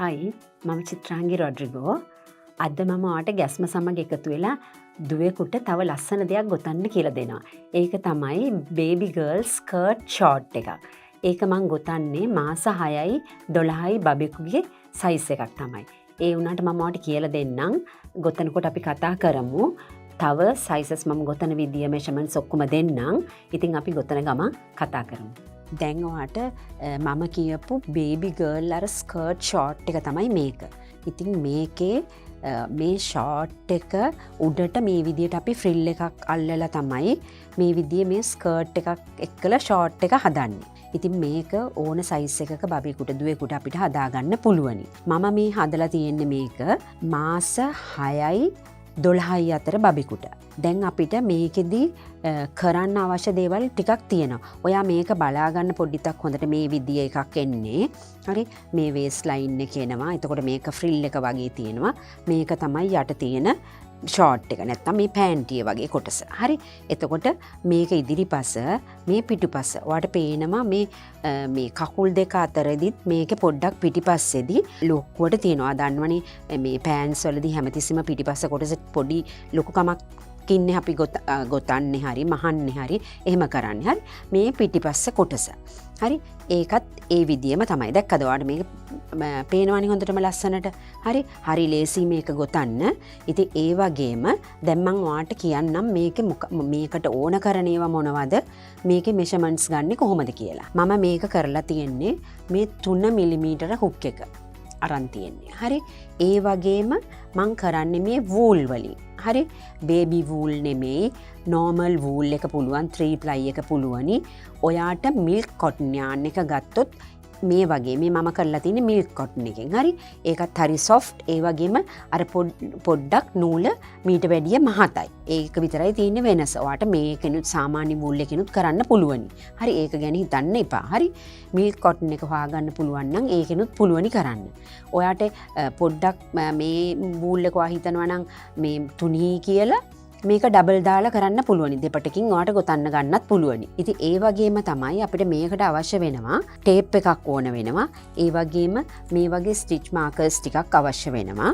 හයි මම චිත්‍රාංගි රොඩ්රිගෝ අද මම ඔයාට ගැස්ම සමග එකතු වෙලා දුවෙකුට තව ලස්සන දෙයක් ගොතන්න කියලා දෙනවා. ඒක තමයි බේබි ගර්ල් ස්කර්ට් ෂෝට් එකක්. ඒක මං ගොතන්නේ මාස 6යි 12යි බබෙකුගේ සයිස් එකක් තමයි. ඒ වුණාට මම ඔයාට කියලා දෙන්නම්. ගොතනකොට අපි කතා කරමු. තව සයිසස් මම ගොතන විදිය මෙෂර්මන්ට්ස් ඔක්කොම දෙන්නම්. ඉතින් අපි ගොතන ගමන් කතා කරමු. දැන් ඔයාට මම කියපු බේබි ගර්ල් අර ස්කර්ට් ෂෝට් එක තමයි මේක. ඉතින් මේකේ මේ ෂෝට් එක උඩට මේ විදියට අපි ෆ්‍රිල් එකක් අල්ලලා තමයි මේ විදිය මේ ස්කර්ට් එකක් එක්කලා ෂෝට් එක හදන්නේ. ඉතින් මේක ඕන සයිස් එකක බබෙකුට දුවෙකුට අපිට හදාගන්න පුළුවනි. මම මේ හදලා තියෙන්නේ මේක මාස 6යි 12යි අතර බබෙකුට. දැන් අපිට මේකෙදි කරන්න අවශ්‍ය දේවල් ටිකක් තියෙනවා. ඔයා මේක බලාගන්න පොඩ්ඩක් හොඳට මේ විදිය එකක් එන්නේ. හරි මේ වේස් ලයින් එක එනවා. එතකොට මේක ෆ්‍රිල් එක වගේ තියෙනවා. මේක තමයි යට තියෙන ෂෝට් එක. නැත්තම් මේ පෑන්ටිය වගේ කොටස. හරි. එතකොට මේක ඉදිරිපස මේ පිටුපස. ඔයාට පේනවා මේ කකුල් දෙක අතරදිත් මේක පොඩ්ඩක් පිටිපස්සේදී ලොකුවට තියෙනවා. දන්නවනේ මේ පෑන්ස් වලදී හැමතිස්සෙම පිටිපස්ස කොටස පොඩි ලොකුකමක් ඉන්නේ අපි ගොතන්නේ හරි මහන්නේ හරි එහෙම කරන්නේ හරි මේ පිටිපස්ස කොටස. හරි ඒකත් ඒ විදියම තමයි. දැක්කද ඔයාලට මේක පේනවනේ හොඳටම ලස්සනට. හරි ලේසි මේක ගොතන්න. ඉතින් ඒ වගේම දැන් මම ඔයාලට කියන්නම් මේකට ඕන කරන ඒවා මොනවද? මේකේ මෙෂර්මන්ට්ස් ගන්නෙ කොහොමද කියලා. මම මේක කරලා තියෙන්නේ මේ 3 මිලිමීටර හුක් එක අරන් තියෙන්නේ. හරි ඒ වගේම මං කරන්නේ මේ වූල් වලින්. හරි බේබි වූල් නෙමෙයි නෝමල් වූල් එක පුළුවන් 3 ප්ලයි එක පුළුවනි. ඔයාට මිල්ක් කොටන් යාන් එක ගත්තොත් මේ වගේ මේ මම කරලා තියෙන්නේ මිල්ක් කොටන් එකෙන්. හරි ඒකත් හරි සොෆ්ට්. ඒ වගේම අර පොඩ්ඩක් නූල මීට වැඩිය මහතයි. ඒක විතරයි තියෙන්නේ වෙනස. ඔයාට මේකෙනුත් සාමාන්‍ය වූල් එකෙනුත් කරන්න පුළුවනි. හරි ඒක ගැන හිතන්න එපා. හරි මිල්ක් කොටන් එක හොයාගන්න පුළුවන් නම් ඒකෙනුත් පුළුවනි කරන්න. ඔයාට පොඩ්ඩක් මේ වූල් එක ඔයා හිතනවා නම් මේ තුනී කියලා මේක ඩබල් දාලා කරන්න පුළුවනි. දෙපටකින් ඔයාට ගොතන්න ගන්නත් පුළුවනි. ඉතින් ඒ වගේම තමයි අපිට මේකට අවශ්‍ය වෙනවා ටේප් එකක් ඕන වෙනවා. ඒ වගේම මේ වගේ ස්ටිච් මාකර්ස් ටිකක් අවශ්‍ය වෙනවා.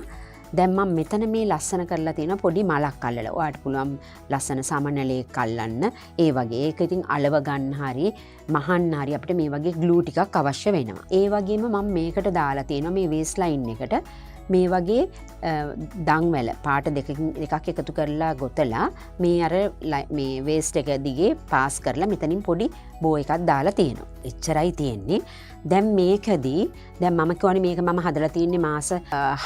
දැන් මම මෙතන මේ ලස්සන කරලා තියෙන පොඩි මලක් අල්ලලා ඔයාට පුළුවන් ලස්සන සාමාන්‍ය ලේක් අල්ලන්න. ඒ වගේ ඒක ඉතින් අලව ගන්න හරි මහන්න හරි අපිට මේ වගේ ග්ලූ ටිකක් අවශ්‍ය වෙනවා. ඒ වගේම මම මේකට දාලා තියෙනවා මේ වේස් ලයින් එකට මේ වගේ දංවැල පාට දෙකක් එකතු කරලා ගොතලා මේ අර මේ වේස්ට් එක දිගේ පාස් කරලා මෙතනින් පොඩි බෝ එකක් දාලා තියෙනවා. එච්චරයි තියෙන්නේ. දැන් මේකදී දැන් මම කියවනේ මේක මම හදලා තින්නේ මාස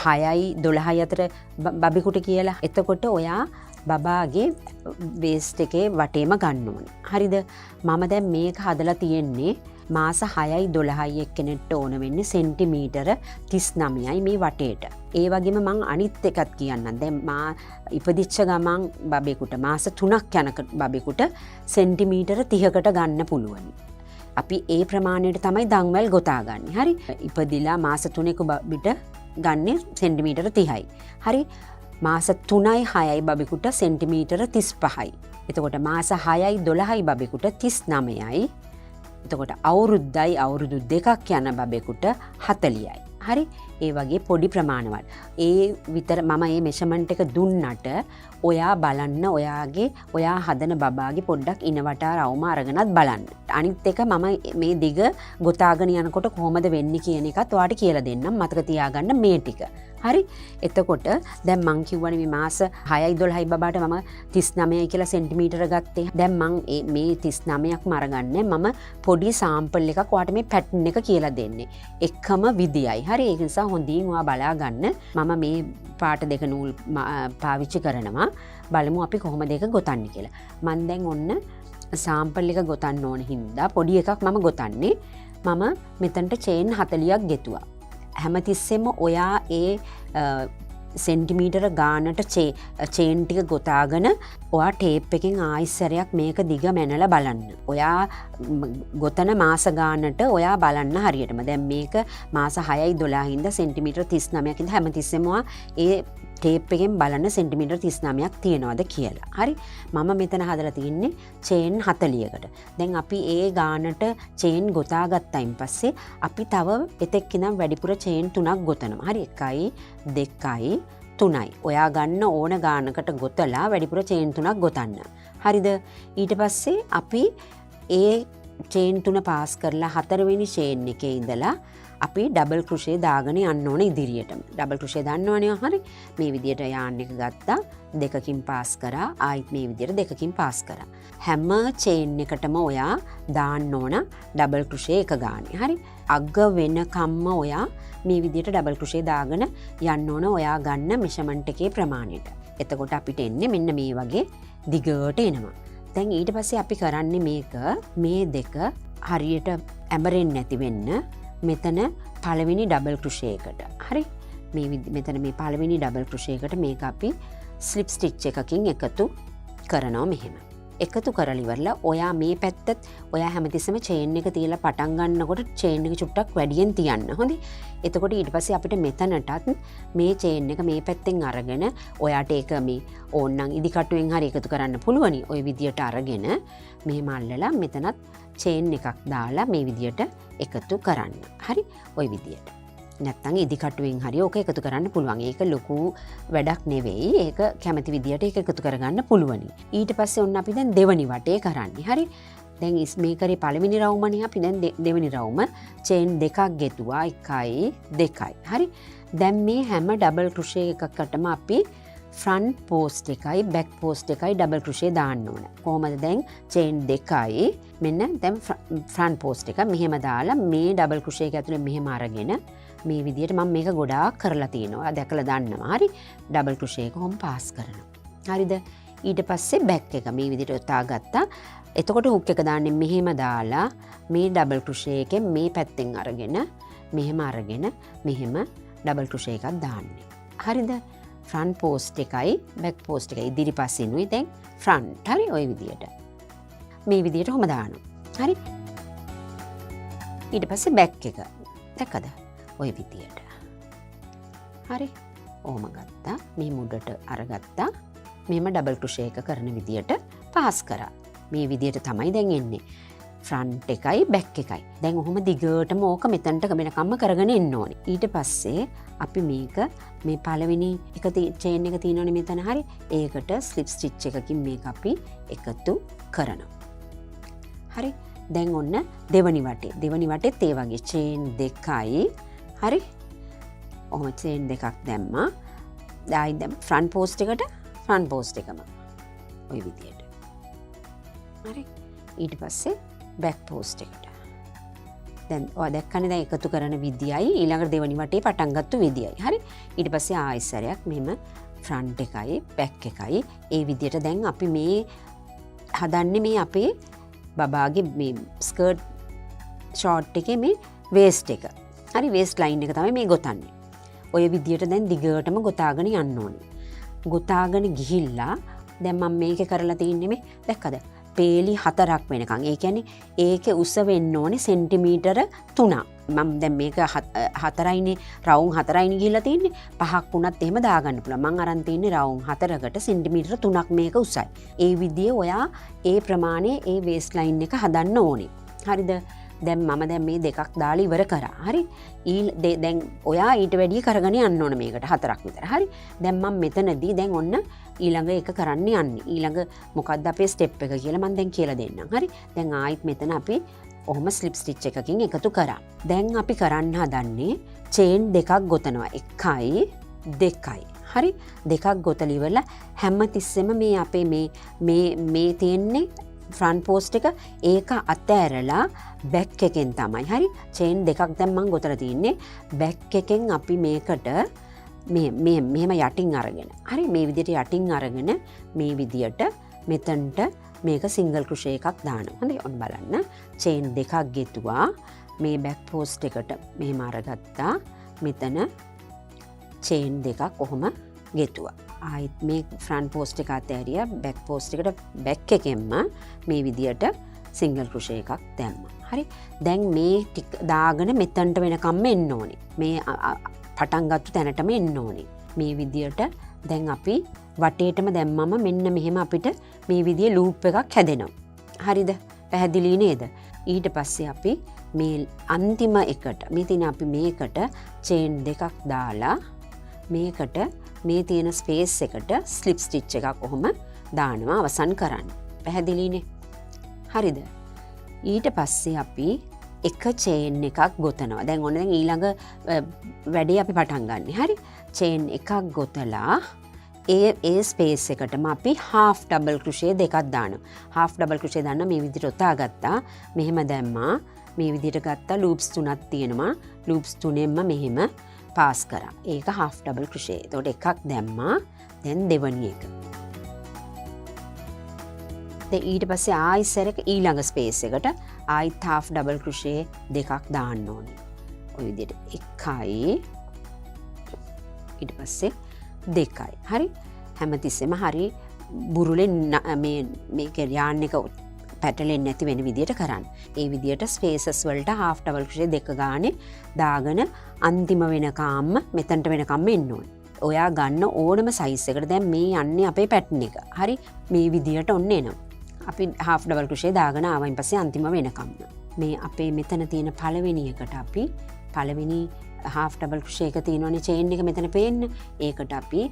6යි 12යි අතර බබෙකුට කියලා. එතකොට ඔයා බබාගේ වේස්ට් එකේ වටේම ගන්න ඕනේ. හරිද? මම දැන් මේක හදලා තියෙන්නේ මාස 6යි 12යි එක්කෙනෙක්ට ඕන වෙන්නේ සෙන්ටිමීටර 39යි මේ වටේට. ඒ වගේම මං අනිත් එකත් කියන්නම්. දැන් මා ඉපදිච්ච ගමන් බබෙකුට මාස 3ක් යන බබෙකුට සෙන්ටිමීටර 30කට ගන්න පුළුවන්. අපි ඒ ප්‍රමාණයට තමයි දංවැල් ගොතාගන්නේ. හරි? ඉපදිලා මාස 3ක බබිට ගන්නේ සෙන්ටිමීටර 30යි. හරි? මාස 3යි 6යි බබෙකුට සෙන්ටිමීටර 35යි. එතකොට මාස 6යි 12යි බබෙකුට 39යි. එතකොට අවුරුදු 2ක් යන බබෙකුට 40යි. හරි ඒ වගේ පොඩි ප්‍රමාණවල. ඒ විතර මම මේ මෙෂර්මන්ට් එක දුන්නට ඔයා බලන්න ඔයා හදන බබාගේ පොඩ්ඩක් ඉනවටා රවුම අරගෙනත් බලන්න. අනිත් එක මම මේ දිග ගොතාගෙන යනකොට කොහොමද වෙන්නේ කියන එකත් ඔයාට කියලා දෙන්නම්. මතක තියාගන්න මේ ටික. හරි එතකොට දැන් මං කිව්වනේ මේ මාස 6යි 12යි බබාට මම 39යි කියලා සෙන්ටිමීටර ගත්තේ. දැන් මං මේ 39ක්ම අරගන්නේ මම පොඩි සාම්පල් එකක් ඔයාට මේ පැටර්න් එක කියලා දෙන්නේ. එකම විදියයි. හරි ඒක නිසා හොඳින් ඔයා බලා ගන්න. මම මේ පාට දෙක නූල් පාවිච්චි කරනවා. බලමු අපි කොහොමද ඒක ගොතන්නේ කියලා. මං දැන් ඔන්න සාම්පල් එක ගොතන්න ඕන හින්දා පොඩි එකක් මම ගොතන්නේ. මම මෙතනට චේන් 40ක් ගෙතුවා. හැමතිස්සෙම ඔයා ඒ සෙන්ටිමීටර ගානට චේන් ටික ගොතාගෙන ඔයා ටේප් එකෙන් ආයිස්සරයක් මේක දිග මැනලා බලන්න. ඔයා ගොතන මාස ගානට ඔයා බලන්න හරියටම. දැන් මේක මාස 6යි 12 හින්දා සෙන්ටිමීටර 39කින්ද හැමතිස්සෙම ඔයා ඒ ටේප් එකෙන් බලන්න සෙන්ටිමීටර් 39ක් තියෙනවද කියලා. හරි. මම මෙතන හදලා තින්නේ චේන් 40කට. දැන් අපි ඒ ගානට චේන් ගොතා ගත්තයින් පස්සේ අපි තව එතෙක් ඉඳන් වැඩිපුර චේන් 3ක් ගොතනවා. හරි. 1යි 2යි 3යි. ඔයා ගන්න ඕන ගානකට ගොතලා වැඩිපුර චේන් 3ක් ගොතන්න. හරිද? ඊට පස්සේ අපි ඒ චේන් 3 පාස් කරලා 4 වෙනි චේන් එකේ ඉඳලා අපි ඩබල් ක්‍රුෂේ දාගෙන යන්න ඕන ඉදිරියටම. ඩබල් ක්‍රුෂේ දන්නවනේ. හරි. මේ විදියට යාන් එක ගත්තා. දෙකකින් පාස් කරා. ආයිත් මේ විදියට දෙකකින් පාස් කරා. හැම චේන් එකටම ඔයා දාන්න ඕන ඩබල් ක්‍රුෂේ එක ගානේ. හරි. අග වෙනකම්ම ඔයා මේ විදියට ඩබල් ක්‍රුෂේ දාගෙන යන්න ඕන ඔයා ගන්න මෙෂර්මන්ට් එකේ ප්‍රමාණයට. එතකොට අපිට එන්නේ මෙන්න මේ වගේ දිගට එනවා. දැන් ඊට පස්සේ අපි කරන්නේ මේ දෙක හරියට ඇඹරෙන්නේ නැති වෙන්න මෙතන පළවෙනි ඩබල් ක්‍රුෂේ එකට. හරි. මෙතන මේ පළවෙනි ඩබල් ක්‍රුෂේ එකට මේක අපි ස්ලිප් ස්ටිච් එකකින් එකතු කරනවා මෙහෙම. එකතු කරලා ඉවරලා ඔයා මේ පැත්තත් ඔයා හැමතිස්සෙම චේන් එක තියලා පටන් ගන්නකොට චේන් එක චුට්ටක් වැඩියෙන් තියන්න. හොඳයි. එතකොට ඊට පස්සේ අපිට මෙතනටත් මේ චේන් එක මේ පැත්තෙන් අරගෙන ඔයාට ඒක මේ ඕන්නම් ඉදිකටුවෙන් හරි එකතු කරන්න පුළුවනි. ওই විදියට අරගෙන මෙහෙම අල්ලලා මෙතනත් චේන් එකක් දාලා මේ විදියට එකතු කරන්න. හරි. ওই විදියට. නැත්තම් ඉදිකටුවෙන් හරි ඕක එකතු කරන්න පුළුවන්. ඒක ලොකු වැඩක් නෙවෙයි. ඒක කැමති විදියට ඒක එකතු කරගන්න පුළුවනි. ඊට පස්සේ ඔන්න අපි දැන් දෙවනි වටේ කරන්නේ. හරි. දැන් මේකේ පළවෙනි රවුමනේ අපි දැන් දෙවෙනි රවුම චේන් දෙකක් ගෙතුවා. 1යි 2යි. හරි. දැන් මේ හැම ඩබල් ක්‍රුෂේ එකකටම අපි ෆ්‍රන්ට් පෝස්ට් එකයි බැක් පෝස්ට් එකයි ඩබල් ක්‍රුෂේ දාන්න ඕන. කොහොමද දැන් චේන් දෙකයි මෙන්න දැන් ෆ්‍රන්ට් පෝස්ට් එක මෙහෙම දාලා මේ ඩබල් ක්‍රුෂේ එක ඇතුලේ මෙහෙම අරගෙන මේ විදියට මම මේක ගොඩාක් කරලා තියෙනවා. දැකලා දන්නවා. හරි. ඩබල් ක්‍රුෂේ එක කොහොම පාස් කරනවා. හරිද? ඊට පස්සේ බැක් එක මේ විදියට යොතා ගත්තා. එතකොට හුක් එක දාන්නේ මෙහෙම දාලා මේ ඩබල් ක්‍රුෂේ එකෙන් මේ පැත්තෙන් අරගෙන මෙහෙම ඩබල් ක්‍රුෂේ එකක් දාන්නේ. හරිද? ෆ්‍රන්ට් පෝස්ට් එකයි බැක් පෝස්ට් එකයි ඉදිරිපස්සිනුයි දැන් ෆ්‍රන්ට්. හරි. ওই විදියට. මේ විදියට කොහොම දානවා. හරි. ඊට පස්සේ බැක් එක. දැක්කද? ওই විදියට. හරි. ඕම ගත්තා. මේ මුඩට අරගත්තා. මෙහෙම ඩබල් ක්‍රුෂේ එක කරන විදියට පාස් කරා. මේ විදියට තමයි දැන් එන්නේ. ෆ්‍රන්ට් එකයි බැක් එකයි. දැන් ඔහොම දිගටම ඕක මෙතනට වෙනකම්ම කරගෙන එන්න ඕනේ. ඊට පස්සේ අපි මේක මේ පළවෙනි එක චේන් එක තියෙනවනේ මෙතන. හරි. ඒකට ස්ලිප් ස්ටිච් එකකින් මේක අපි එකතු කරනවා. හරි. දැන් ඔන්න දෙවනි වටේත් ඒ වගේ චේන් දෙකයි. හරි. ඔහොම චේන් දෙකක් දැම්මා. ආයි දැන් ෆ්‍රන්ට් පෝස්ට් එකට ෆ්‍රන්ට් පෝස්ට් එකම ওই විදියට. හරි. ඊට පස්සේ බැක් පෝස්ට් එකට. දැන් ඔයා දැක්කනේ දැන් එකතු කරන විදියයි ඊළඟට දෙවනි වටේ පටන් ගත්ත විදියයි. හරි. ඊට පස්සේ ආයෙසරයක් මෙහෙම ෆ්‍රන්ට් එකයි බැක් එකයි ඒ විදියට දැන් අපි මේ හදන්නේ මේ අපේ බබාගේ මේ ස්කර්ට් ෂෝට් එකේ මේ වේස්ට් එක. හරි. වේස්ට් ලයින් එක තමයි මේ ගොතන්නේ. ඔය විදියට දැන් දිගටම ගොතාගෙන යන්න ඕනේ. ගොතාගෙන ගිහිල්ලා දැන් මම මේක කරලා තින්නේ මේ දැක්කද? පේලි 4ක් වෙනකන්. ඒ කියන්නේ ඒකේ උස වෙන්න ඕනේ සෙන්ටිමීටර 3ක්. මම දැන් මේක 4යිනේ රවුම් 4යිනේ ගිහිල්ලා තින්නේ. 5ක් වුණත් එහෙම දාගන්න පුළුවන්. මම අරන් තින්නේ රවුම් 4කට සෙන්ටිමීටර 3ක් මේක උසයි. ඒ විදිහේ ඔයා ඒ ප්‍රමාණයේ ඒ වේස්ට් ලයින් එක හදන්න ඕනේ. හරිද? දැන් මම දැන් මේ දෙකක් දාලා ඉවර කරා. හරි. දැන් ඔයා ඊට වැඩිය කරගෙන යන්න ඕන මේකට 4ක් විතර. හරි. දැන් මම මෙතනදී දැන් ඔන්න ඊළඟ එක කරන්න යන්නේ. ඊළඟ මොකක්ද අපේ ස්ටෙප් එක කියලා මම දැන් කියලා දෙන්නම්. හරි. දැන් ආයිත් මෙතන අපි ඔහොම ස්ලිප් ස්ටිච් එකකින් එකතු කරා. දැන් අපි කරන්න හදන්නේ චේන් දෙකක් ගොතනවා. 1යි 2යි. හරි. දෙකක් ගොතලා ඉවරලා හැම තිස්සෙම මේ අපේ මේ තියෙන්නේ ෆ්‍රන්ට් පෝස්ට් එක ඒක අතෑරලා බැක් එකෙන් තමයි. හරි. චේන් දෙකක් දැන් මම ගොතලා තින්නේ. බැක් එකෙන් අපි මේකට මෙහෙම යටින් අරගෙන. හරි. මේ විදියට යටින් අරගෙන මේ විදියට මෙතනට මේක සිංගල් ක්‍රුෂේ එකක් දානවා. හරි. ඔන්න බලන්න. චේන් දෙකක් ගෙතුවා. මේ බැක් පෝස්ට් එකට මෙහෙම අරගත්තා. මෙතන චේන් දෙකක් කොහොම ගෙතුවා. ආයිත් මේ ෆ්‍රන්ට් පෝස්ට් එක අතෑරියා. බැක් පෝස්ට් එකට බැක් එකෙන්ම මේ විදියට සිංගල් ක්‍රුෂේ එකක් දැම්මා. හරි. දැන් මේ ටික දාගෙන මෙතනට වෙනකම්ම එන්න ඕනේ. මේ පටන් ගත්ත තැනටම එන්න ඕනේ. මේ විදියට දැන් අපි වටේටම දැම්මම මෙන්න මෙහෙම අපිට මේ විදිහේ ලූප් එකක් හැදෙනවා. හරිද? පැහැදිලි නේද? ඊට පස්සේ අපි මේ අන්තිම එකට මෙතන අපි මේකට චේන් දෙකක් දාලා මේකට මේ තියෙන ස්පේස් එකට ස්ලිප් ස්ටිච් එකක් කොහොම දානවා අවසන් කරන්න. පැහැදිලිනේ? හරිද? ඊට පස්සේ අපි එක චේන් එකක් ගොතනවා. දැන් ඔන්න දැන් ඊළඟ වැඩේ අපි පටන් ගන්න. හරි? චේන් එකක් ගොතලා ඒ ස්පේස් එකටම අපි half double crochet දෙකක් දානවා. half double crochet දාන්න මේ විදිහට ඔතා ගත්තා. මෙහෙම දැම්මා. මේ විදිහට ගත්තා. loops තුනක් තියෙනවා. loops තුනෙන්ම මෙහෙම පාස් කරා. ඒක half double crochet. එතකොට එකක් දැම්මා. දැන් දෙවනි එක. ඊට පස්සේ ආයිසරක ඊළඟ ස්පේස් එකට ආයිත් half double crochet දෙකක් දාන්න ඕනේ. ඔය විදිහට එකයි ඊට පස්සේ දෙකයි. හරි? හැමතිස්සෙම හරි බුරුලෙන් මේක යාන් එක පැටලෙන්නේ නැති වෙන විදිහට කරන්න. ඒ විදිහට ස්පේසස් වලට half double crochet දෙක ගානේ දාගෙන අන්තිම වෙනකම්ම මෙතනට වෙනකම්ම එන්න ඕනේ. ඔයා ගන්න ඕනම සයිස් එකට දැන් මේ යන්නේ අපේ පැටර්න් එක. හරි? මේ විදිහට ඔන්න එනවා. අපි half double crochet දාගෙන ආවයින් පස්සේ අන්තිම වෙනකම්ම මේ අපේ මෙතන තියෙන පළවෙනි එකට අපි පළවෙනි half double crochet එක තියෙනවනේ chain එක මෙතන පේන්න. ඒකට අපි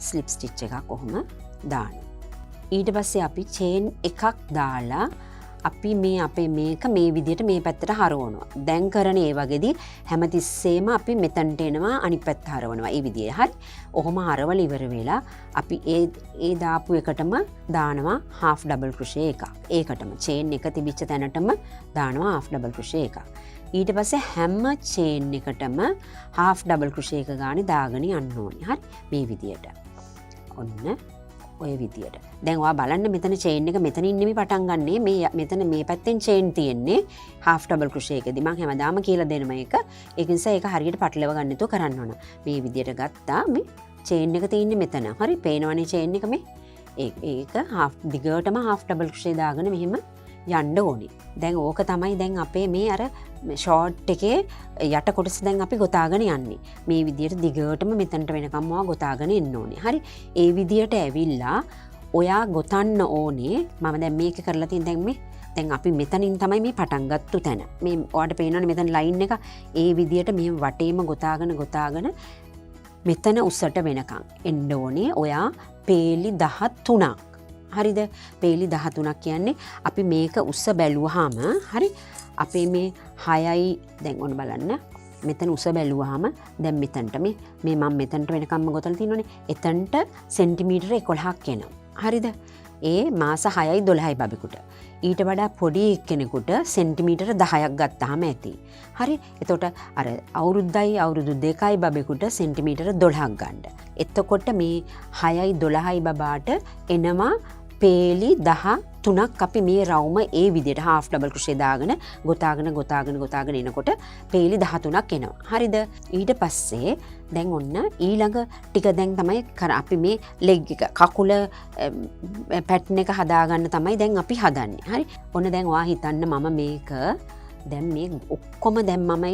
slip stitch එකක් කොහොම දානවා. ඊට පස්සේ අපි chain එකක් දාලා අපි මේ අපේ මේක මේ විදිහට මේ පැත්තට හරවනවා. දැන් කරන ඒ වගේදී හැමතිස්සෙම අපි මෙතනට එනවා අනිත් පැත්ත හරවනවා. මේ විදිහේ. හරි. ඔහොම හරවල ඉවර වෙලා අපි ඒ දාපු එකටම දානවා half double crochet එකක්. ඒකටම chain එක තිබිච්ච තැනටම දානවා half double crochet එකක්. ඊට පස්සේ හැම chain එකටම half double crochet එක ගානේ දාගෙන යන්න ඕනේ. හරි. මේ විදිහට. ඔන්න ඔය විදියට. දැන් ඔයා බලන්න මෙතන චේන් එක මෙතනින් නෙමෙයි පටන් ගන්නෙ. මේ මෙතන මේ පැත්තෙන් චේන් තියෙන්නේ half double crochet එකදී. මම හැමදාම කියලා දෙනම එක. ඒක නිසා ඒක හරියට පටලව ගන්න නැතුව කරන්න ඕන. මේ විදියට ගත්තා මේ චේන් එක තියෙන්නේ මෙතන. හරි පේනවනේ චේන් එක මේ. ඒක half දිගටම half double crochet දාගෙන මෙහෙම යන්න ඕනේ. දැන් ඕක තමයි දැන් අපේ මේ අර ෂෝට් එකේ යට කොටස දැන් අපි ගොතාගෙන යන්නේ. මේ විදියට දිගටම මෙතනට වෙනකම්ම ගොතාගෙන එන්න ඕනේ. හරි. ඒ විදියට ඇවිල්ලා ඔයා ගොතන්න ඕනේ. මම දැන් මේක කරලා තියෙන දැන් අපි මෙතනින් තමයි මේ පටන් ගත්තු තැන. මේ ඔයාලට පේනවනේ මෙතන ලයින් එක. ඒ විදියට මේ වටේම ගොතාගෙන මෙතන උස්සට වෙනකම් එන්න ඕනේ. ඔයා පේලි 13ක්. හරිද? පේලි 13ක් කියන්නේ අපි මේක උස්ස බැලුවාම හරි අපේ මේ 6යි දැන් ඔන්න බලන්න මෙතන උස බැලුවාම දැන් මෙතනට මේ මම මෙතනට වෙනකම්ම ගොතලා තියෙනවනේ එතනට සෙන්ටිමීටර 11ක් එනවා. හරිද? ඒ මාස 6යි 12යි බබෙකුට. ඊට වඩා පොඩි එක්කෙනෙකුට සෙන්ටිමීටර 10ක් ගත්තාම ඇති. හරි? එතකොට අර අවුරුදු 2යි බබෙකුට සෙන්ටිමීටර 12ක් ගන්න. එතකොට මේ 6යි 12යි බබාට එනවා පේලි 13ක් අපි මේ රවුම ඒ විදිහට half double crochet දාගෙන ගොතාගෙන එනකොට පේලි 13ක් එනවා. හරිද? ඊට පස්සේ දැන් ඔන්න ඊළඟ ටික දැන් තමයි අපි මේ ලෙග් එක කකුල පැටර්න් එක හදාගන්න තමයි දැන් අපි හදන්නේ. හරි? ඔන්න දැන් ඔයා හිතන්න මම මේක දැන් මේ ඔක්කොම දැන් මම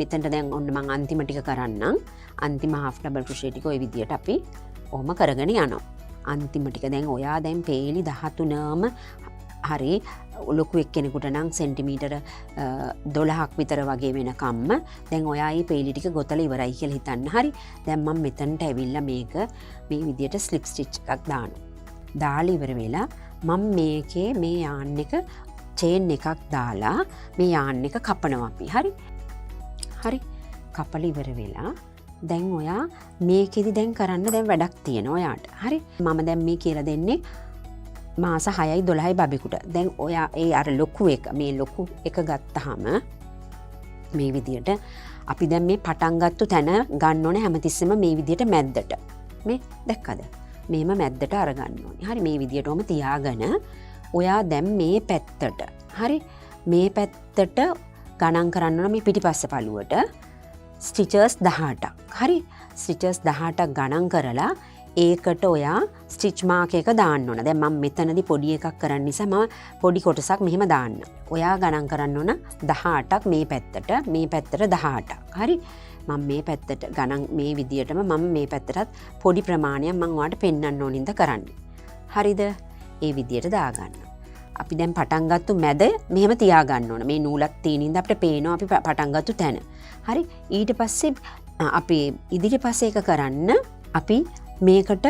මෙතනට දැන් ඔන්න මම අන්තිම ටික කරන්නම්. අන්තිම half double crochet ටික ওই විදිහට අපි ඔහොම කරගෙන යනවා. අන්තිම ටික දැන් ඔයා දැන් පේලි 13ම හරි ලොකු එක්කෙනෙකුට නම් සෙන්ටිමීටර 12ක් විතර වගේ වෙනකම්ම දැන් ඔයා මේ පේලි ටික ගොතලා ඉවරයි කියලා හිතන්න. හරි. දැන් මම මෙතනට ඇවිල්ලා මේක මේ විදියට ස්ලිප් ස්ටිච් එකක් දානවා. දාලා ඉවර වෙලා මම මේකේ මේ යාන් එක චේන් එකක් දාලා මේ යාන් එක කපනවා අපි. හරි. කපලා ඉවර වෙලා දැන් ඔයා මේකෙදි දැන් කරන්න දැන් වැඩක් තියෙනවා ඔයාට. හරි. මම දැන් මේ කියලා දෙන්නේ මාස 6යි 12යි බබෙකුට. දැන් ඔයා ඒ අර ලොකු එක මේ ලොකු එක ගත්තාම මේ විදියට අපි දැන් මේ පටන් ගත්තු තැන ගන්න ඕනේ හැමතිස්සෙම මේ විදියට මැද්දට. මේ දැක්කද? මේම මැද්දට අරගන්න ඕනේ. හරි. මේ විදියටම තියාගෙන ඔයා දැන් මේ පැත්තට හරි මේ පැත්තට ගණන් කරන්න ඕන මේ පිටිපස්ස පළුවට ස්ටිචර්ස් 18ක්. හරි. ස්ටිචර්ස් 18ක් ගණන් කරලා ඒකට ඔයා ස්ටිච් මාක් එක දාන්න ඕන. දැන් මම මෙතනදී පොඩි එකක් කරන්න නිසා මම පොඩි කොටසක් මෙහෙම දාන්න. ඔයා ගණන් කරන්න ඕන 18ක් මේ පැත්තට, මේ පැත්තට 18ක්. හරි? මම මේ පැත්තට ගණන් මේ විදියටම මම මේ පැත්තටත් පොඩි ප්‍රමාණයක් මම ඔයාලට පෙන්වන්න ඕනින්ද කරන්නේ. හරිද? ඒ විදියට දාගන්න. අපි දැන් පටන් ගත්තු මැද මෙහෙම තියාගන්න ඕන. මේ නූලක් තියෙනින්ද අපිට පේනවා අපි පටන් ගත්තු තැන. හරි? ඊට පස්සේ අපි ඉදිරිපස්සේ එක කරන්න අපි මේකට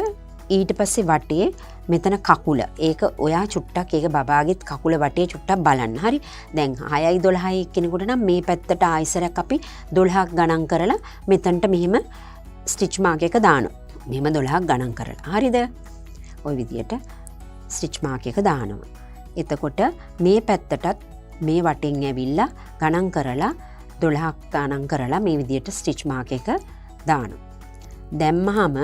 ඊට පස්සේ වටේ මෙතන කකුල. ඒක ඔයා චුට්ටක් ඒක බබාගෙත් කකුල වටේ චුට්ටක් බලන්න. හරි? දැන් 6යි 12යි කෙනෙකුට නම් මේ පැත්තට ආයිසරයක් අපි 12ක් ගණන් කරලා මෙතනට මෙහෙම ස්ටිච් මාක් එක දානවා. මෙහෙම 12ක් ගණන් කරලා. හරිද? ওই විදියට ස්ටිච් මාක් එක දානවා. එතකොට මේ පැත්තටත් මේ වටෙන් ඇවිල්ලා ගණන් කරලා 12ක් ගණන් කරලා මේ විදියට ස්ටිච් මාක් එක දානවා. දැම්මහම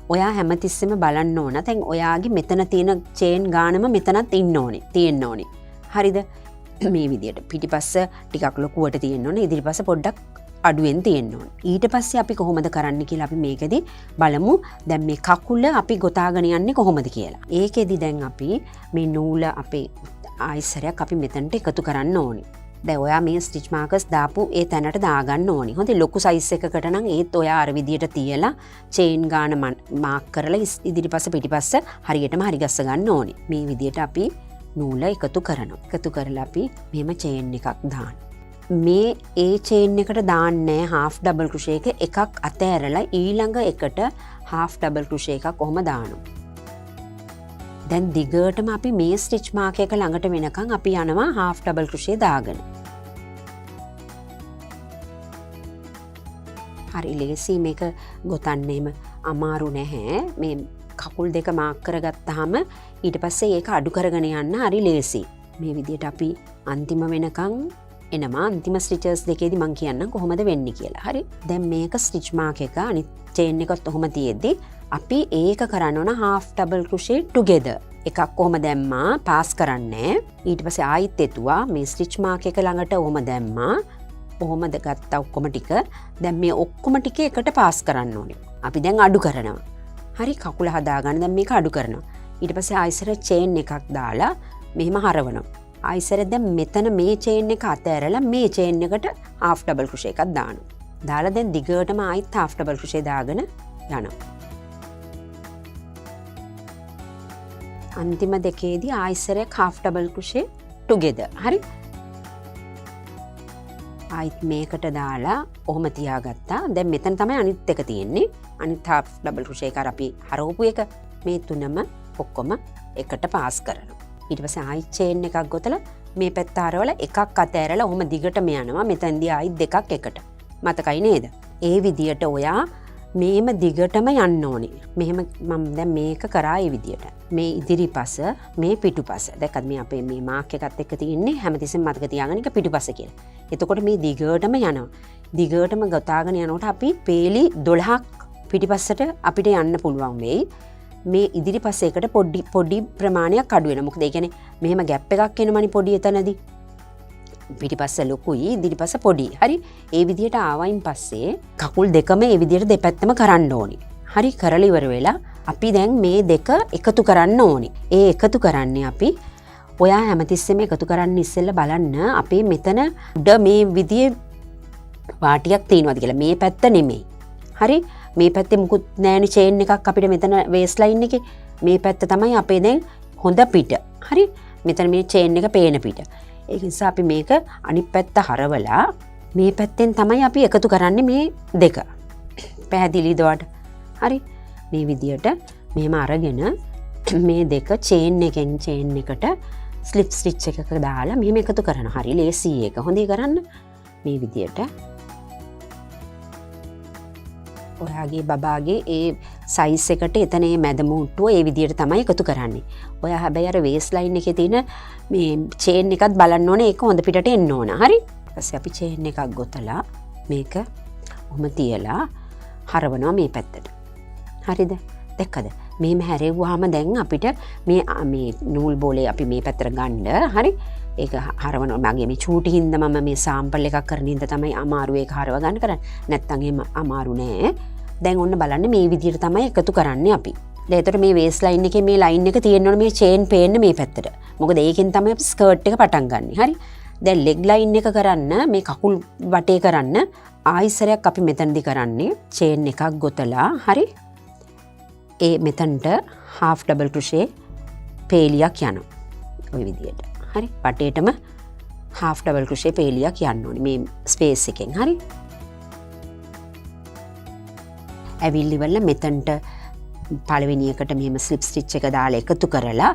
ඔයා හැමතිස්සෙම බලන්න ඕන. දැන් ඔයාගේ මෙතන තියෙන චේන් ගානම මෙතනත් ඉන්න ඕනේ. තියෙන්න ඕනේ. හරිද? මේ විදියට පිටිපස්ස ටිකක් ලොකුවට තියෙන්න ඕනේ. ඉදිරිපස්ස පොඩ්ඩක් අඩුවෙන් තියෙන්න ඕනේ. ඊට පස්සේ අපි කොහොමද කරන්න කියලා අපි මේකෙදි බලමු. දැන් මේ කකුල අපි ගොතාගෙන යන්නේ කොහොමද කියලා. ඒකෙදි දැන් අපි මේ නූල අපේ ආයිසරයක් අපි මෙතනට එකතු කරන්න ඕනේ. දැන් ඔයා මේ ස්ටිච් මාකර්ස් දාපු ඒ තැනට දාගන්න ඕනේ. හොඳේ ලොකු සයිස් එකකට නම් ඒත් ඔයා අර විදියට තියලා චේන් ගාන මාක් කරලා ඉදිරිපස්ස පිටිපස්ස හරියටම හරි ගස්ස ගන්න ඕනේ. මේ විදියට අපි නූල එකතු කරනවා. එකතු කරලා අපි මෙහෙම චේන් එකක් දාන්න. මේ ඒ චේන් එකට දාන්නේ half double crochet එකක් අතෑරලා ඊළඟ එකට half double crochet එකක් කොහොම දානවා. දැන් දිගටම අපි මේ ස්ටිච් මාක් එක ළඟට වෙනකන් අපි යනවා half double crochet දාගෙන. හරි ලේසි මේක ගොතන්නේම අමාරු නැහැ. මේ කකුල් දෙක මාක් කරගත්තාම ඊට පස්සේ ඒක අඩු කරගෙන යන්න හරි ලේසි. මේ විදියට අපි අන්තිම වෙනකන් එනවා. අන්තිම ස්ටිචස් දෙකේදී මම කියන්නම් කොහොමද වෙන්නේ කියලා. හරි. දැන් මේක ස්ටිච් මාක් එක අනිත් චේන් එකත් ඔහොම තියෙද්දි අපි ඒක කරන්න ඕන half double crochet together. එකක් කොහොම දැම්මා පාස් කරන්නේ. ඊට පස්සේ ආයිත් එතුවා මේ ස්ටිච් මාක් එක ළඟට ඔහොම දැම්මා. කොහොමද ගත්තා ඔක්කොම ටික. දැන් මේ ඔක්කොම ටික එකට පාස් කරන්න ඕනේ. අපි දැන් අඩු කරනවා. හරි කකුල හදාගන්න දැන් මේක අඩු කරනවා. ඊට පස්සේ ආයිසර චේන් එකක් දාලා මෙහෙම හරවනවා. ආයිසර දැන් මෙතන මේ චේන් එක අතෑරලා මේ චේන් එකට half double crochet එකක් දානවා. දාලා දැන් දිගටම ආයිත් half double crochet දාගෙන යනවා. අන්තිම දෙකේදී ආයිසරයක් half double crochet together. හරි? ආයිත් මේකට දාලා ඔහොම තියාගත්තා. දැන් මෙතන තමයි අනිත් එක තියෙන්නේ. අනිත් half double crochet එක අපි හරවපු එක මේ තුනම ඔක්කොම එකට පාස් කරනවා. ඊට පස්සේ ආයි චේන් එකක් ගොතලා මේ පැත්ත හරවලා එකක් අතෑරලා ඔහොම දිගටම යනවා. මෙතෙන්දී ආයි දෙකක් එකට. මතකයි නේද? ඒ විදියට ඔයා මේම දිගටම යන්න ඕනේ. මෙහෙම මම දැන් මේක කරා ඒ විදියට. මේ ඉදිරිපස මේ පිටුපස. දැක්කද මේ අපේ මේ මාක් එකත් එක්ක තියෙන්නේ හැමතිස්සෙම මතක තියාගන්න එක පිටුපස කියලා. එතකොට මේ දිගටම යනවා. දිගටම ගොතාගෙන යනකොට අපි පේලි 12ක් පිටිපස්සට අපිට යන්න පුළුවන් වෙයි. මේ ඉදිරිපස්ස එකට පොඩි ප්‍රමාණයක් අඩු වෙනවා. මොකද ඒ කියන්නේ මෙහෙම ગેප් එකක් එනමනි පොඩි එතනදී. පිටිපස්ස ලොකුයි ඉදිරිපස්ස පොඩි. හරි? ඒ විදියට ආවයින් පස්සේ කකුල් දෙකම ඒ විදියට දෙපැත්තම කරන්න ඕනි. හරි කරලා ඉවර වෙලා අපි දැන් මේ දෙක එකතු කරන්න ඕනි. ඒ එකතු කරන්නේ අපි ඔයා හැමතිස්සෙම එකතු කරන්න ඉස්සෙල්ලා බලන්න අපේ මෙතන උඩ මේ විදියේ වාටියක් තියෙනවද කියලා. මේ පැත්ත නෙමෙයි. හරි? මේ පැත්තේ මුකුත් නෑනේ චේන් එකක් අපිට මෙතන වේස් ලයින් එකේ. මේ පැත්ත තමයි අපේ දැන් හොඳ පිට. හරි? මෙතන මේ චේන් එක පේන පිට. ඒ නිසා අපි මේක අනිත් පැත්ත හරවලා මේ පැත්තෙන් තමයි අපි එකතු කරන්නේ මේ දෙක. පැහැදිලිද ඔයාලට? හරි? මේ විදියට මෙහෙම අරගෙන මේ දෙක චේන් එකෙන් චේන් එකට ස්ලිප් ස්ටිච් එකක දාලා මෙහෙම එකතු කරනවා. හරි ලේසි ඒක. හොඳයි කරන්න. මේ විදියට ඔයාගේ බබාගේ ඒ සයිස් එකට එතන මේ මැද මුට්ටුව ඒ විදියට තමයි එකතු කරන්නේ. ඔයා හැබැයි අර වේස් ලයින් එකේ තියෙන මේ චේන් එකත් බලන්න ඕනේ. ඒක හොඳ පිටට එන්න ඕන. හරි? ඊපස්සේ අපි චේන් එකක් ගොතලා මේක ඔහම තියලා හරවනවා මේ පැත්තට. හරිද? දැක්කද? මෙහෙම හැරෙව්වහම දැන් අපිට මේ නූල් බෝලේ අපි මේ පැත්තට ගන්න. හරි? ඒක හරවනවා. මගේ මේ චූටි හින්දා මම මේ සාම්පල් එකක් කරන හින්දා තමයි අමාරු ඒක හරව ගන්න කරන්නේ. නැත්තම් එහෙම අමාරු නෑ. දැන් ඔන්න බලන්න මේ විදිහට තමයි එකතු කරන්නේ අපි. එතකොට මේ වේස් ලයින් එකේ මේ ලයින් එක තියෙන්න ඕනේ මේ චේන් පේන්න මේ පැත්තට. මොකද ඒකෙන් තමයි අපි ස්කර්ට් එක පටන් ගන්නෙ. හරි. දැන් ලෙග් ලයින් එක කරන්න මේ කකුල් වටේ කරන්න ආයිසරයක් අපි මෙතනදී කරන්නේ චේන් එකක් ගොතලා හරි. ඒ මෙතනට half double crochet පේලියක් යනවා. ওই විදියට. හරි. වටේටම half double crochet පේලියක් යන්න ඕනේ මේ ස්පේස් එකෙන්. හරි. ඇවිල්ලි වල මෙතනට පළවෙනි එකට මෙහෙම ස්ලිප් ස්ටිච් එක දාලා එකතු කරලා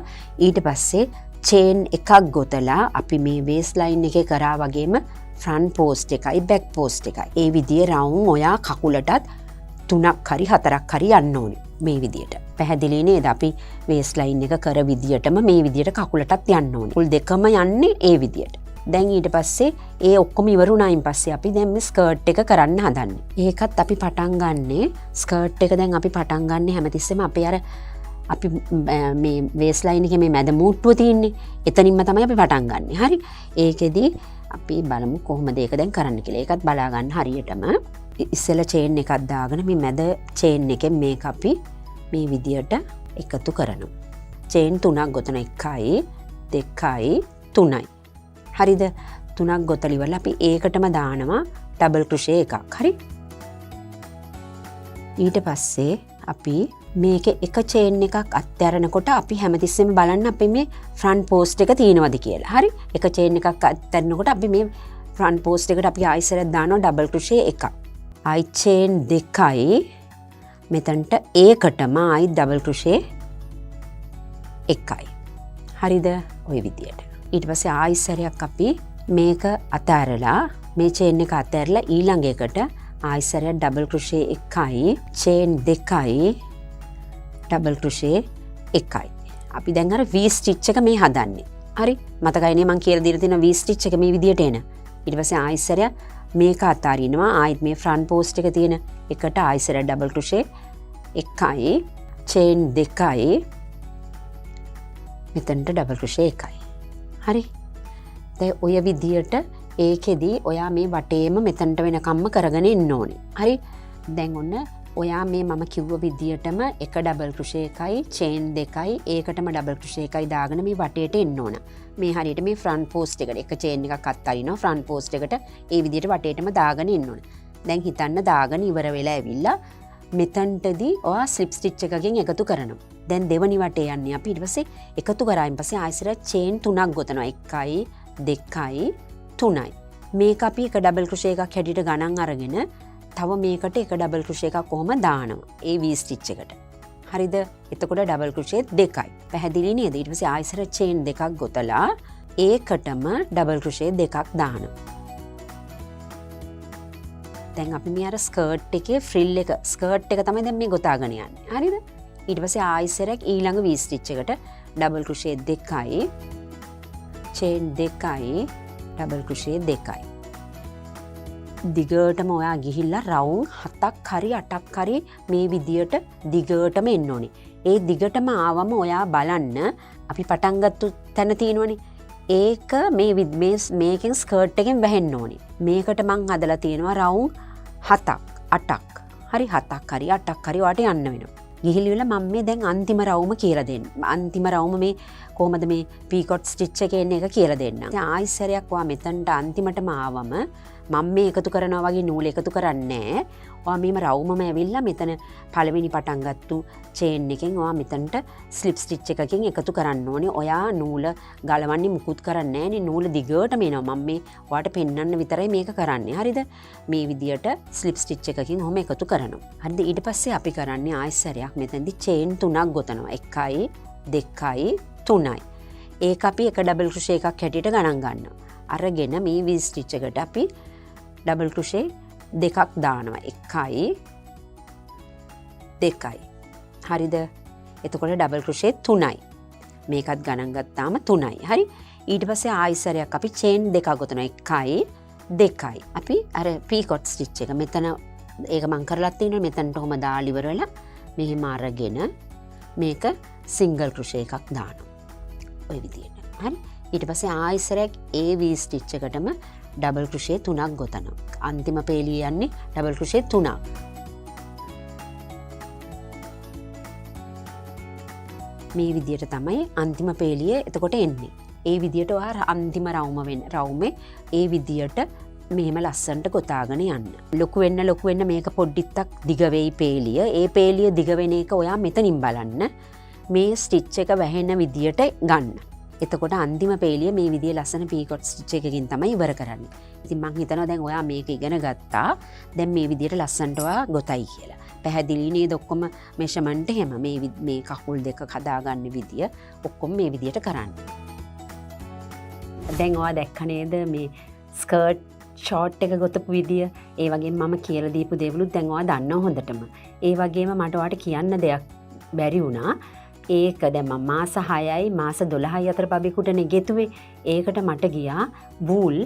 ඊට පස්සේ චේන් එකක් ගොතලා අපි මේ වේස් ලයින් එකේ කරා වගේම ෆ්‍රන්ට් පෝස්ට් එකයි බැක් පෝස්ට් එකයි ඒ විදිහේ රවුම් ඔයා කකුලටත් 3ක් හරි 4ක් හරි යන්න ඕනේ මේ විදිහට. පැහැදිලි නේද? අපි වේස් ලයින් එක කර විදිහටම මේ විදිහට කකුලටත් යන්න ඕනේ. කුල් දෙකම යන්නේ ඒ විදිහට. දැන් ඊට පස්සේ ඒ ඔක්කොම ඉවරුණායින් පස්සේ අපි දැන් මේ ස්කර්ට් එක කරන්න හදන්නේ. ඒකත් අපි පටන් ගන්නෙ ස්කර්ට් එක දැන් අපි පටන් ගන්නෙ හැමතිස්සෙම අපි අර අපි මේ වේස් ලයින් එකේ මේ මැද මූට්ටුව තියෙන්නේ. එතනින්ම තමයි අපි පටන් ගන්නෙ. හරි. ඒකෙදි අපි බලමු කොහොමද ඒක දැන් කරන්න කියලා. ඒකත් බලා ගන්න හරියටම. ඉස්සෙල්ලා චේන් එකක් දාගෙන මේ මැද චේන් එකෙන් මේක අපි මේ විදියට එකතු කරනවා. චේන් 3ක් ගොතන 1යි 2යි 3යි. හරිද? 3ක් ගොතලි වල අපි ඒකටම දානවා ඩබල් ක්‍රොෂේ එකක්. හරි. ඊට පස්සේ අපි මේක එක චේන් එකක් අත්හැරනකොට අපි හැමතිස්සෙම බලන්න අපි මේ ෆ්‍රන්ට් පෝස්ට් එක තියෙනවද කියලා. හරි. එක චේන් එකක් අත්හැරනකොට අපි මේ ෆ්‍රන්ට් පෝස්ට් එකට අපි ආයිසරක් දානවා ඩබල් ක්‍රොෂේ එකක්. ආයි චේන් 2යි මෙතනට ඒකටම ආයි ඩබල් ක්‍රොෂේ එකයි. හරිද? ওই විදියට. ඊට පස්සේ ආයිසරයක් අපි මේක අතහැරලා මේ චේන් එක අතහැරලා ඊළඟ එකට ආයිසරයක් ඩබල් ක්‍රොෂේ එකයි චේන් 2යි ඩබල් ක්‍රොෂේ එකයි. අපි දැන් අර V ස්ටිච් එක මේ හදන්නේ. හරි. මතකයිනේ මම කියලා දීලා තියෙන V ස්ටිච් එක මේ විදියට එන. ඊට පස්සේ ආයිසරයක් මේක අතාරිනවා. ආයිත් මේ ෆ්‍රන්ට් පෝස්ට් එක තියෙන එකට ආයිසරයක් ඩබල් ක්‍රොෂේ එකයි චේන් 2යි මෙතනට ඩබල් ක්‍රොෂේ එකයි. හරි. දැන් ඔය විදියට ඒකෙදි ඔයා මේ වටේම මෙතනට වෙනකම්ම කරගෙන ඉන්න ඕනේ. හරි. දැන් ඔන්න ඔයා මේ මම කිව්ව විදියටම එක ඩබල් ක්‍රොෂේ එකයි චේන් 2යි ඒකටම ඩබල් ක්‍රොෂේ එකයි දාගෙන මේ වටේට එන්න ඕන. මේ හරියට මේ ෆ්‍රන්ට් පෝස්ට් එකට එක චේන් එකක් අත්හරිනවා ෆ්‍රන්ට් පෝස්ට් එකට ඒ විදියට වටේටම දාගෙන එන්න ඕන. දැන් හිතන්න දාගෙන ඉවර වෙලා ඇවිල්ලා මෙතනටදී ඔයා ස්ලිප් ස්ටිච් එකකින් එකතු කරනවා. දැන් දෙවනි වටේ යන්නේ අපි ඊට පස්සේ එකතු කරායින් පස්සේ ආයෙසර චේන් 3ක් ගොතනවා. 1යි 2යි 3යි. මේක අපි එක ඩබල් ක්‍රොෂේ එකක් හැටියට ගණන් අරගෙන තව මේකට එක ඩබල් ක්‍රොෂේ එකක් කොහොම දානවා ඒ V ස්ටිච් එකට. හරිද? එතකොට ඩබල් ක්‍රොෂේ 2යි. පැහැදිලි නේද? ඊට පස්සේ ආයෙසර චේන් 2ක් ගොතලා ඒකටම ඩබල් ක්‍රොෂේ 2ක් දානවා. දැන් අපි මේ අර ස්කර්ට් එකේ ෆ්‍රිල් එක ස්කර්ට් එක තමයි දැන් මේ ගොතාගෙන යන්නේ. හරිද? ඊට පස්සේ ආයෙසරක් ඊළඟ V ස්ටිච් එකට ඩබල් ක්‍රොෂේ 2යි චේන් 2යි ඩබල් ක්‍රොෂේ 2යි. දිගටම ඔයා ගිහිල්ලා රවුම් 7ක් හරි 8ක් හරි මේ විදියට දිගටම එන්න ඕනේ. ඒ දිගටම ආවම ඔයා බලන්න අපි පටන් ගත්ත තැන තියෙනවනේ. ඒක මේකෙන් ස්කර්ට් එකෙන් වැහෙන්න ඕනේ. මේකට මං හදලා තියෙනවා රවුම් 7ක් 8ක්. හරි 7ක් හරි 8ක් හරි ඔයාට යන්න වෙනවා. ගිහිල්ලා මම මේ දැන් අන්තිම රවුම කියලා දෙන්න. අන්තිම රවුම මේ කොහොමද මේ පීකොට් ස්ටිච් එකේ එන එක කියලා දෙන්න. දැන් ආයිසරයක් ඔයා මෙතනට අන්තිමටම ආවම මම මේ එකතු කරනවා වගේ නූල් එකතු කරන්නේ නැහැ. ඔයා මේම රවුමම ඇවිල්ලා මෙතන පළවෙනි පටන් ගත්තු චේන් එකෙන් ඔයා මෙතනට ස්ලිප් ස්ටිච් එකකින් එකතු කරන්න ඕනේ. ඔයා නූල ගලවන්නේ මුකුත් කරන්නේ නැහැනේ. නූල දිගටම එනවා. මම මේ ඔයාට පෙන්වන්න විතරයි මේක කරන්නේ. හරිද? මේ විදියට ස්ලිප් ස්ටිච් එකකින් ඔහොම එකතු කරනවා. හරිද? ඊට පස්සේ අපි කරන්නේ ආයෙසරයක් මෙතනදි චේන් 3ක් ගොතනවා. 1යි 2යි 3යි. ඒක අපි එක ඩබල් ක්‍රොෂේ එකක් හැටියට ගණන් ගන්නවා. අරගෙන මේ V ස්ටිච් එකට අපි ඩබල් ක්‍රොෂේ 2ක් දානවා. 1යි 2යි. හරිද? එතකොට ඩබල් ක්‍රොෂේ 3යි. මේකත් ගණන් ගත්තාම 3යි. හරි? ඊට පස්සේ ආයිසරයක් අපි චේන් 2ක් ගොතනවා. 1යි 2යි. අපි අර පීකොට් ස්ටිච් එක මෙතන ඒක මං කරලා තියෙනවා. මෙතනට කොහම දාලා ඉවර වෙලා මෙහෙම අරගෙන මේක සිංගල් ක්‍රොෂේ එකක් දානවා. ඔය විදියට. හරි? ඊට පස්සේ ආයිසරයක් ඒ V ස්ටිච් එකටම ඩබල් ක්‍රොෂේ 3ක් ගොතනවා. අන්තිම පේලිය යන්නේ ඩබල් ක්‍රොෂේ 3ක්. මේ විදියට තමයි අන්තිම පේලිය එතකොට එන්නේ. ඒ විදියට ඔයා අන්තිම රවුමේ ඒ විදියට මෙහෙම ලස්සන්ට ගොතාගෙන යන්න. ලොකු වෙන්න මේක පොඩ්ඩිත්තක් දිගවෙයි පේලිය. ඒ පේලිය දිගවෙන එක ඔයා මෙතනින් බලන්න. මේ ස්ටිච් එක වැහෙන විදියට ගන්න. එතකොට අන්තිම පේලිය මේ විදිය ලස්සන පීකොට් ස්ටිච් එකකින් තමයි ඉවර කරන්නේ. ඉතින් මං හිතනවා දැන් ඔයා මේක ඉගෙන ගත්තා. දැන් මේ විදියට ලස්සන්ට ඔයා ගොතයි කියලා. පැහැදිලි නේද ඔක්කොම මෙෂර්මන්ට් එහෙම මේ කකුල් දෙක හදාගන්න විදිය ඔක්කොම මේ විදියට කරන්න. දැන් ඔයා දැක්ක නේද මේ ස්කර්ට් ෂෝට් එක ගොතපු විදිය. ඒ වගේම මම කියලා දීපු දේවලුත් දැන් ඔයා දන්නවා හොඳටම. ඒ වගේම මට ඔයාට කියන්න දෙයක් බැරි වුණා. ඒක දැන් මම මාස 6යි මාස 12යි අතර බබෙකුටනේ ගෙතුවේ. ඒකට මට ගියා බූල්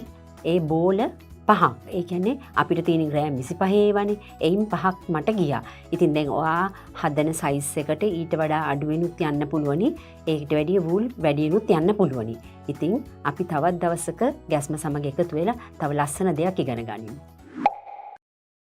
ඒ බෝල 5ක්. ඒ කියන්නේ අපිට තියෙන ග්‍රෑම් 25 වනේ. එයින් 5ක් මට ගියා. ඉතින් දැන් ඔයා හදන සයිස් එකට ඊට වඩා අඩුවෙනුත් යන්න පුළුවනි. ඒකට වැඩිය වූල් වැඩියෙනුත් යන්න පුළුවනි. ඉතින් අපි තවත් දවසක ගැස්ම සමග එකතු වෙලා තව ලස්සන දෙයක් ඉගෙන ගනිමු.